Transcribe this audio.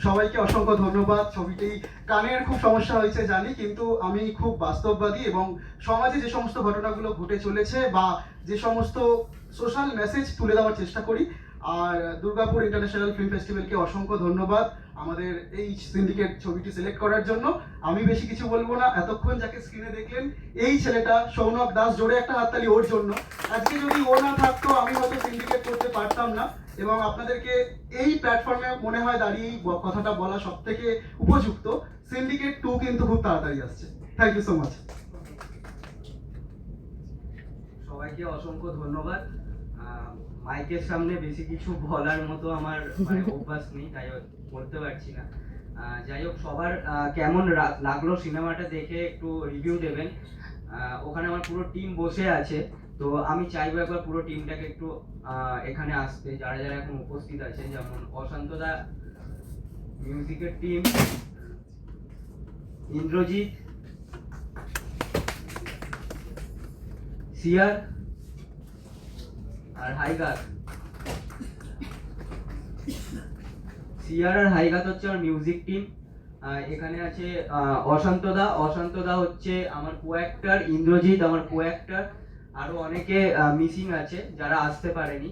সবাইকে অসংখ্য ধন্যবাদ। ছবিটি কানের খুব সমস্যা হয়েছে জানি, কিন্তু আমি খুব বাস্তববাদী এবং সমাজে যে সমস্ত ঘটনাগুলো ঘটে চলেছে বা যে সমস্ত সোশ্যাল মেসেজ তুলে দেওয়ার চেষ্টা করি। আর দুর্গাপুর ইন্টারন্যাশনাল ফিল্ম ফেস্টিভ্যালকে অসংখ্য ধন্যবাদ আমাদের এই সিন্ডিকেট ছবিটি সিলেক্ট করার জন্য। আমি বেশি কিছু বলবো না। এতক্ষণ যাকে স্ক্রিনে দেখলেন, এই ছেলেটা সৌনক দাস, জোরে একটা হাততালি ওর জন্য। আজকে যদি ও না থাকতো আমি হয়তো সিন্ডিকেট করতে পারতাম না। এবং আপনাদেরকে এই প্ল্যাটফর্মে মনে হয় দাঁড়িয়ে কথাটা বলা সব থেকে উপযুক্ত। সিন্ডিকেট 2 কিন্তু খুব তাড়াতাড়ি আসছে। Thank you so much. সবাইকে অসংখ্য ধন্যবাদ। মাইকের সামনে বেশি কিছু বলার মতো আমার অভ্যাস নেই, তাই বলতে পারছি না। যাই হোক, সবার কেমন লাগলো সিনেমাটা দেখে একটু রিভিউ দেবেন। ওখানে আমার পুরো টিম বসে আছে, তো আমি চাইবো একবার পুরো টিমটাকে একটু এখানে আসতে, যারা যারা এখন উপস্থিত আছে। যেমন অশান্তদা, মিউজিকের টিম, ইন্দ্রজিৎ, সিয়ার আর হাইগাত। সিয়ার আর হাইগাত হচ্ছে আমার মিউজিক টিম। এখানে আছে অশান্তদা হচ্ছে আমার কো অ্যাক্টর, ইন্দ্রজিৎ আমার কো অ্যাক্টর, আরো অনেকে মিসিং আছে যারা আসতে পারেনি।